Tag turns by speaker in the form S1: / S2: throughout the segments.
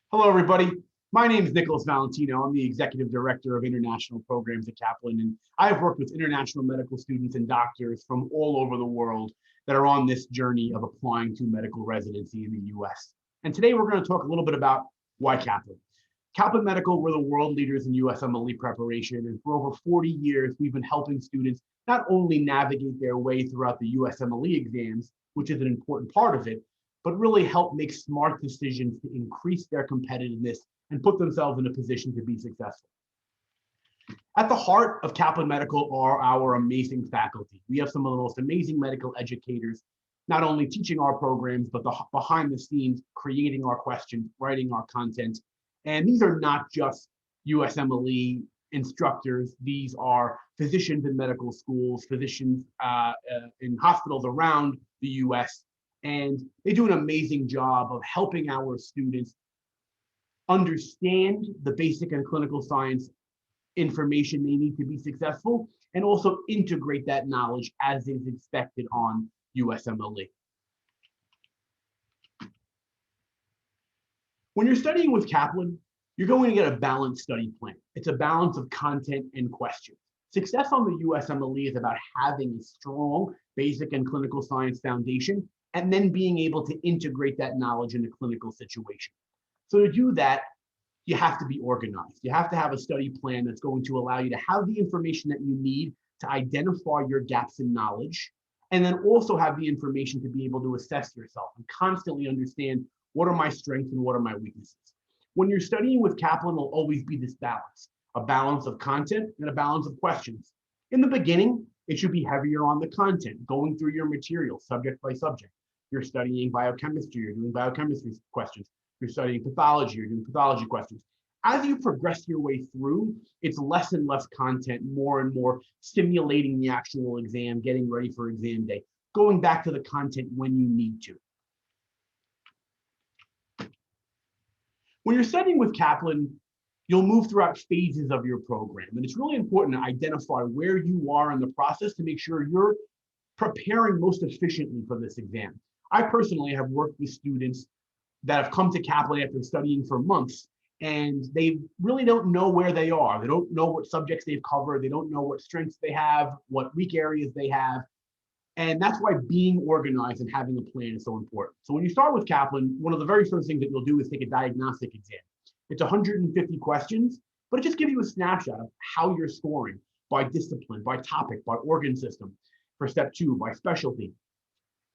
S1: Hello, everybody. My name is Nicholas Valentino. I'm the Executive Director of International Programs at Kaplan, and I have worked with international medical students and doctors from all over the world that are on this journey of applying to medical residency in the US. And today we're going to talk a little bit about why Kaplan. Kaplan Medical, we're the world leaders in USMLE preparation, and for over 40 years, we've been helping students not only navigate their way throughout the USMLE exams, which is an important part of it, but really help make smart decisions to increase their competitiveness and put themselves in a position to be successful. At the heart of Kaplan Medical are our amazing faculty. We have some of the most amazing medical educators, not only teaching our programs, but behind the scenes, creating our questions, writing our content. And these are not just USMLE instructors. These are physicians in medical schools, physicians in hospitals around the US, and they do an amazing job of helping our students understand the basic and clinical science information they need to be successful, and also integrate that knowledge as is expected on USMLE. When you're studying with Kaplan, you're going to get a balanced study plan. It's a balance of content and questions. Success on the USMLE is about having a strong basic and clinical science foundation, and then being able to integrate that knowledge in a clinical situation. So to do that, you have to be organized. You have to have a study plan that's going to allow you to have the information that you need to identify your gaps in knowledge, and then also have the information to be able to assess yourself and constantly understand what are my strengths and what are my weaknesses. When you're studying with Kaplan, there'll always be this balance, a balance of content and a balance of questions. In the beginning, it should be heavier on the content, going through your material subject by subject. You're studying biochemistry, you're doing biochemistry questions. You're studying pathology, you're doing pathology questions. As you progress your way through, it's less and less content, more and more stimulating the actual exam, getting ready for exam day, going back to the content when you need to. When you're studying with Kaplan, you'll move throughout phases of your program, and it's really important to identify where you are in the process to make sure you're preparing most efficiently for this exam. I personally have worked with students that have come to Kaplan after studying for months, and they really don't know where they are. They don't know what subjects they've covered. They don't know what strengths they have, what weak areas they have. And that's why being organized and having a plan is so important. So when you start with Kaplan, one of the very first things that you'll do is take a diagnostic exam. It's 150 questions, but it just gives you a snapshot of how you're scoring by discipline, by topic, by organ system. For step 2, by specialty.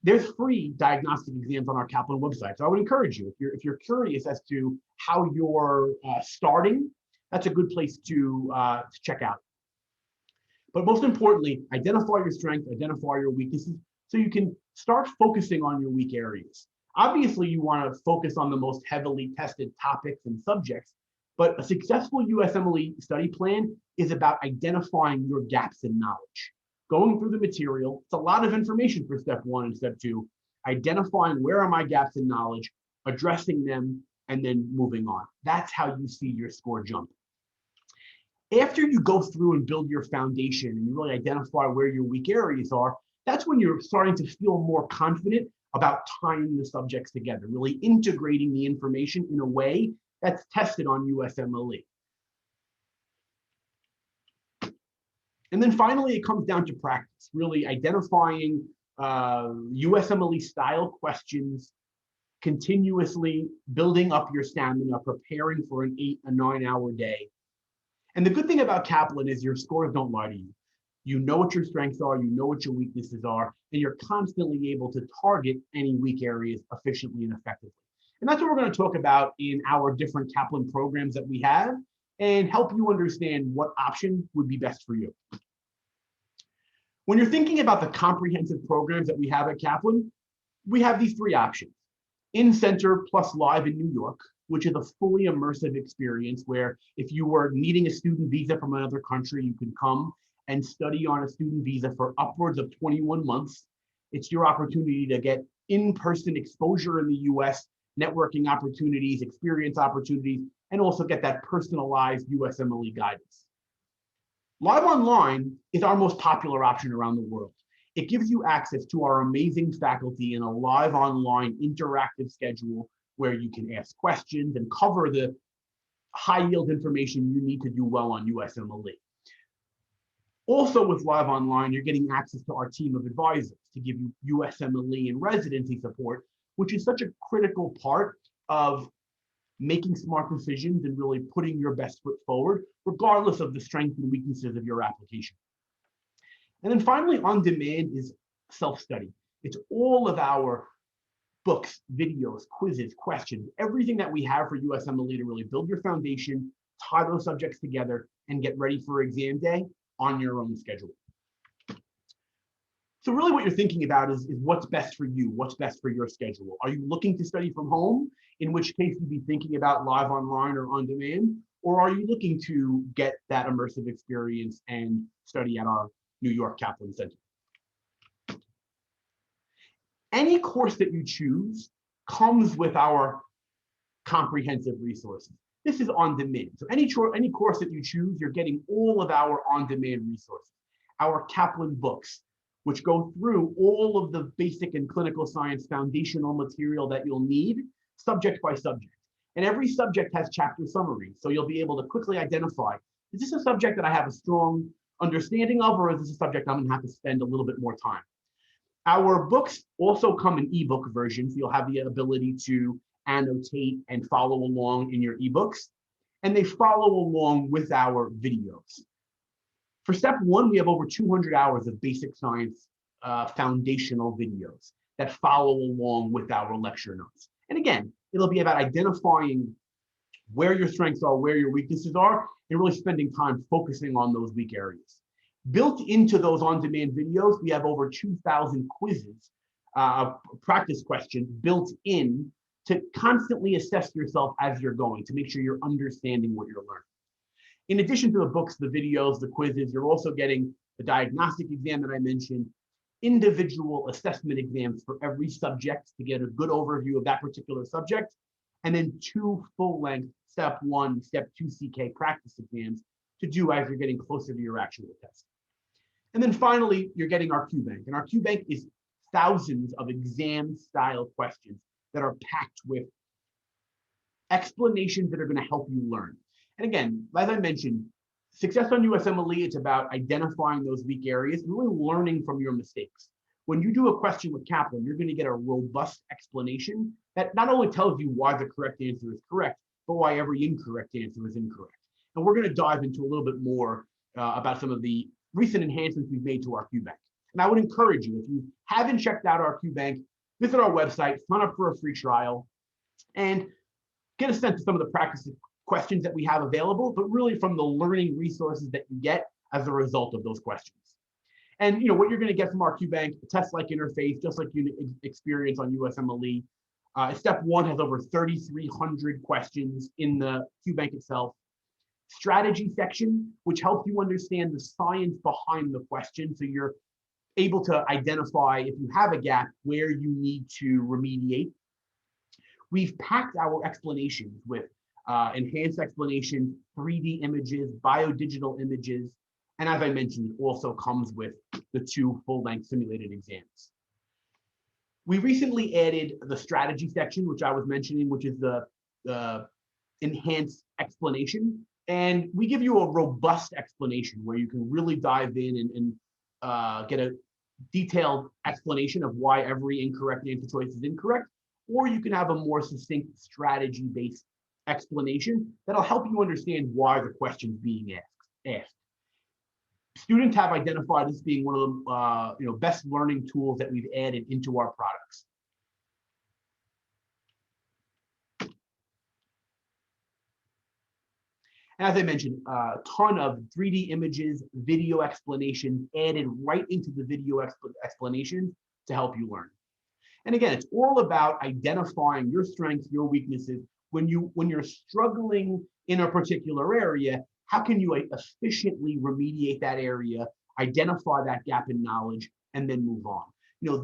S1: There's free diagnostic exams on our Kaplan website. So I would encourage you, if you're curious as to how you're starting, that's a good place to check out. But most importantly, identify your strengths, identify your weaknesses, so you can start focusing on your weak areas. Obviously, you want to focus on the most heavily tested topics and subjects, but a successful USMLE study plan is about identifying your gaps in knowledge. Going through the material, it's a lot of information for step 1 and step 2, identifying where are my gaps in knowledge, addressing them, and then moving on. That's how you see your score jump. After you go through and build your foundation and you really identify where your weak areas are, that's when you're starting to feel more confident about tying the subjects together, really integrating the information in a way that's tested on USMLE. And then finally, it comes down to practice, really identifying USMLE style questions, continuously building up your stamina, preparing for an 8 or 9 hour day. And the good thing about Kaplan is your scores don't lie to you. You know what your strengths are, you know what your weaknesses are, and you're constantly able to target any weak areas efficiently and effectively. And that's what we're going to talk about in our different Kaplan programs that we have, and help you understand what option would be best for you. When you're thinking about the comprehensive programs that we have at Kaplan, we have these 3 options. In-center plus live in New York, which is a fully immersive experience where if you were needing a student visa from another country, you can come and study on a student visa for upwards of 21 months. It's your opportunity to get in-person exposure in the US, networking opportunities, experience opportunities, and also get that personalized USMLE guidance. Live Online is our most popular option around the world. It gives you access to our amazing faculty in a live online interactive schedule where you can ask questions and cover the high yield information you need to do well on USMLE. Also with Live Online, you're getting access to our team of advisors to give you USMLE and residency support, which is such a critical part of making smart decisions and really putting your best foot forward, regardless of the strengths and weaknesses of your application. And then finally, on demand is self-study. It's all of our books, videos, quizzes, questions, everything that we have for USMLE to really build your foundation, tie those subjects together, and get ready for exam day on your own schedule. So really what you're thinking about is what's best for you, what's best for your schedule. Are you looking to study from home, in which case you'd be thinking about live online or on demand, or are you looking to get that immersive experience and study at our New York Kaplan Center? Any course that you choose comes with our comprehensive resources. This is on demand. So any course that you choose, you're getting all of our on-demand resources, our Kaplan books, which go through all of the basic and clinical science foundational material that you'll need, subject by subject. And every subject has chapter summaries, so you'll be able to quickly identify, is this a subject that I have a strong understanding of, or is this a subject I'm gonna have to spend a little bit more time? Our books also come in ebook versions, so you'll have the ability to annotate and follow along in your ebooks, and they follow along with our videos. For step one, we have over 200 hours of basic science foundational videos that follow along with our lecture notes. And again, it'll be about identifying where your strengths are, where your weaknesses are, and really spending time focusing on those weak areas. Built into those on-demand videos, we have over 2,000 quizzes, practice questions built in to constantly assess yourself as you're going, to make sure you're understanding what you're learning. In addition to the books, the videos, the quizzes, you're also getting the diagnostic exam that I mentioned, individual assessment exams for every subject to get a good overview of that particular subject, and then 2 full-length step 1, step 2 CK practice exams to do as you're getting closer to your actual test. And then finally, you're getting our QBANK. And our QBANK is thousands of exam-style questions that are packed with explanations that are going to help you learn. And again, as I mentioned, success on USMLE, it's about identifying those weak areas, really learning from your mistakes. When you do a question with Kaplan, you're going to get a robust explanation that not only tells you why the correct answer is correct, but why every incorrect answer is incorrect. And we're going to dive into a little bit more about some of the recent enhancements we've made to our QBANK. And I would encourage you, if you haven't checked out our QBANK, visit our website, sign up for a free trial, and get a sense of some of the practice questions that we have available, but really from the learning resources that you get as a result of those questions. And what you're going to get from our QBANK, a test-like interface, just like you experience on USMLE. Step 1 has over 3,300 questions in the QBANK itself. Strategy section, which helps you understand the science behind the question, so you're able to identify, if you have a gap, where you need to remediate. We've packed our explanations with enhanced explanations, 3D images, biodigital images, and as I mentioned, it also comes with the 2 full-length simulated exams. We recently added the strategy section, which I was mentioning, which is the enhanced explanation. And we give you a robust explanation where you can really dive in and get a detailed explanation of why every incorrect answer choice is incorrect, or you can have a more succinct strategy-based explanation that'll help you understand why the question's being asked. Students have identified this being one of the best learning tools that we've added into our products. And as I mentioned, a ton of 3D images, video explanations added right into the video explanations to help you learn. And again, it's all about identifying your strengths, your weaknesses. When you're struggling in a particular area, how can you efficiently remediate that area, identify that gap in knowledge, and then move on?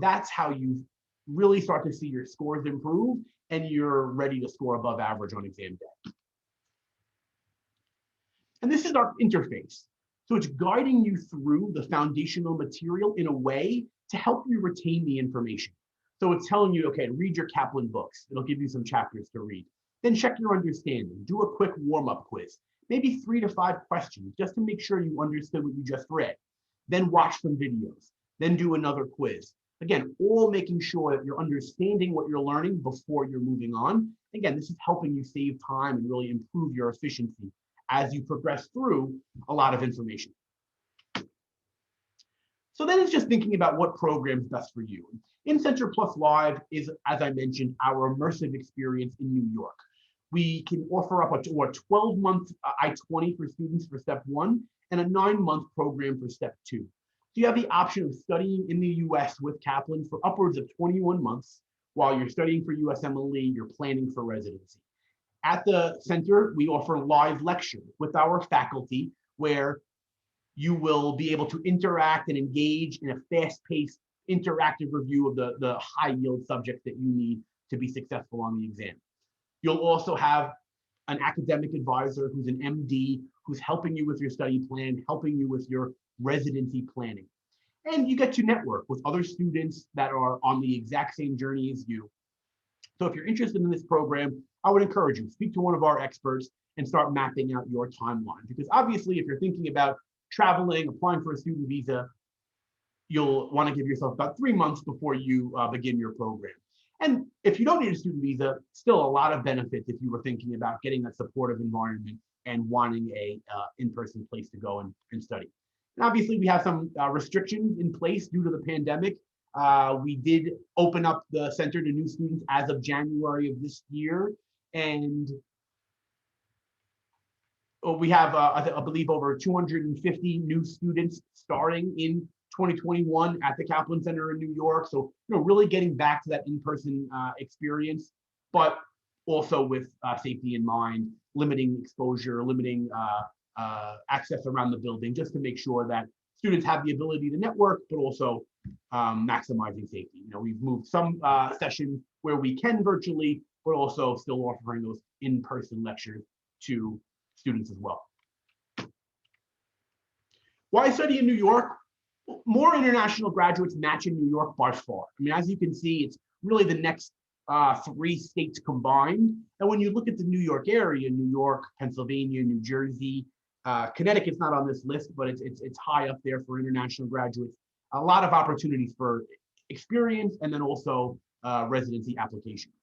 S1: That's how you really start to see your scores improve and you're ready to score above average on exam day. And this is our interface. So it's guiding you through the foundational material in a way to help you retain the information. So it's telling you, okay, read your Kaplan books. It'll give you some chapters to read. Then check your understanding. Do a quick warm-up quiz, maybe 3 to 5 questions, just to make sure you understood what you just read. Then watch some videos. Then do another quiz. Again, all making sure that you're understanding what you're learning before you're moving on. Again, this is helping you save time and really improve your efficiency as you progress through a lot of information. So then it's just thinking about what program's best for you. InCenter Plus Live is, as I mentioned, our immersive experience in New York. We can offer up a 12-month I-20 for students for step 1 and a 9-month program for step 2. So you have the option of studying in the US with Kaplan for upwards of 21 months. While you're studying for USMLE, you're planning for residency. At the center, we offer live lectures with our faculty where you will be able to interact and engage in a fast-paced interactive review of the high-yield subjects that you need to be successful on the exam. You'll also have an academic advisor who's an MD who's helping you with your study plan, helping you with your residency planning. And you get to network with other students that are on the exact same journey as you. So if you're interested in this program, I would encourage you, speak to one of our experts and start mapping out your timeline. Because obviously, if you're thinking about traveling, applying for a student visa, you'll want to give yourself about 3 months before you begin your program. And if you don't need a student visa, still a lot of benefits if you were thinking about getting a supportive environment and wanting a in-person place to go and study. And obviously, we have some restrictions in place due to the pandemic. We did open up the center to new students as of January of this year. And we have, I believe, over 250 new students starting in 2021 at the Kaplan Center in New York. So, really getting back to that in-person experience, but also with safety in mind, limiting exposure, limiting access around the building, just to make sure that students have the ability to network, but also maximizing safety. We've moved some sessions where we can virtually, but also still offering those in-person lectures to students as well. Why study in New York? More international graduates match in New York by far. I mean, as you can see, it's really the next 3 states combined. And when you look at the New York area, New York, Pennsylvania, New Jersey, Connecticut's not on this list, but it's high up there for international graduates. A lot of opportunities for experience and then also residency applications.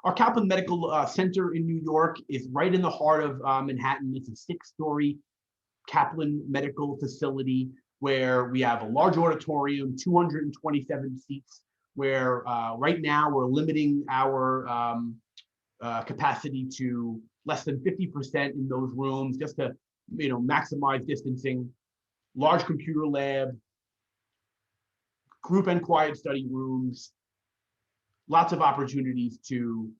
S1: Our Kaplan Medical Center in New York is right in the heart of Manhattan. It's a 6-story Kaplan Medical facility where we have a large auditorium, 227 seats, where right now we're limiting our capacity to less than 50% in those rooms, just to maximize distancing. Large computer lab, group and quiet study rooms, lots of opportunities to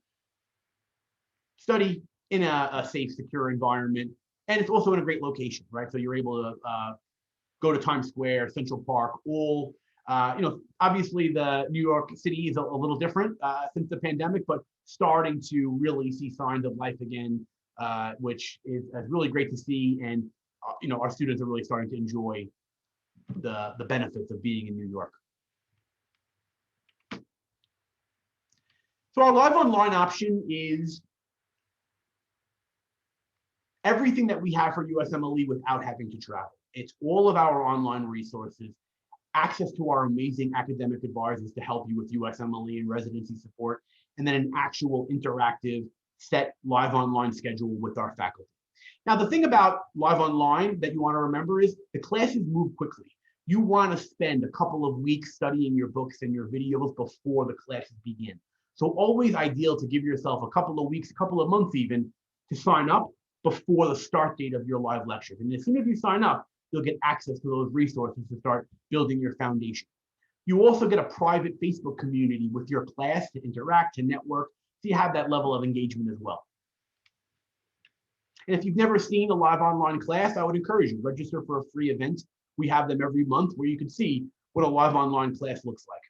S1: study in a safe, secure environment. And it's also in a great location, right? So you're able to go to Times Square, Central Park, all, obviously the New York City is a little different since the pandemic, but starting to really see signs of life again, which is really great to see. And, our students are really starting to enjoy the benefits of being in New York. So our live online option is everything that we have for USMLE without having to travel. It's all of our online resources, access to our amazing academic advisors to help you with USMLE and residency support, and then an actual interactive set live online schedule with our faculty. Now, the thing about live online that you want to remember is the classes move quickly. You want to spend a couple of weeks studying your books and your videos before the classes begin. So always ideal to give yourself a couple of weeks, a couple of months even, to sign up before the start date of your live lectures. And as soon as you sign up, you'll get access to those resources to start building your foundation. You also get a private Facebook community with your class to interact, to network, so you have that level of engagement as well. And if you've never seen a live online class, I would encourage you, register for a free event. We have them every month where you can see what a live online class looks like.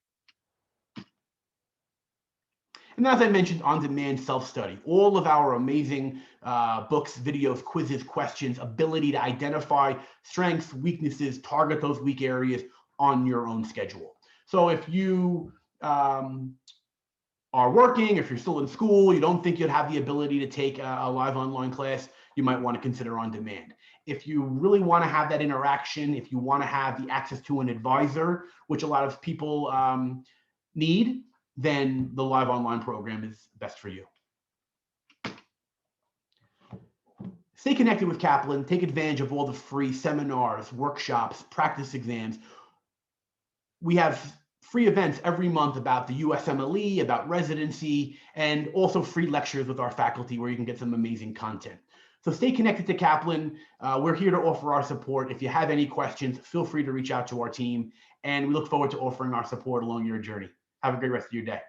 S1: And as I mentioned, on-demand self-study, all of our amazing books, videos, quizzes, questions, ability to identify strengths, weaknesses, target those weak areas, on your own schedule. So if you are working, if you're still in school, you don't think you'd have the ability to take a live online class, you might want to consider on demand. If you really want to have that interaction, if you want to have the access to an advisor, which a lot of people need, then the live online program is best for you. Stay connected with Kaplan. Take advantage of all the free seminars, workshops, practice exams. We have free events every month about the USMLE, about residency, and also free lectures with our faculty where you can get some amazing content. So stay connected to Kaplan. We're here to offer our support. If you have any questions, feel free to reach out to our team, and we look forward to offering our support along your journey. Have a great rest of your day.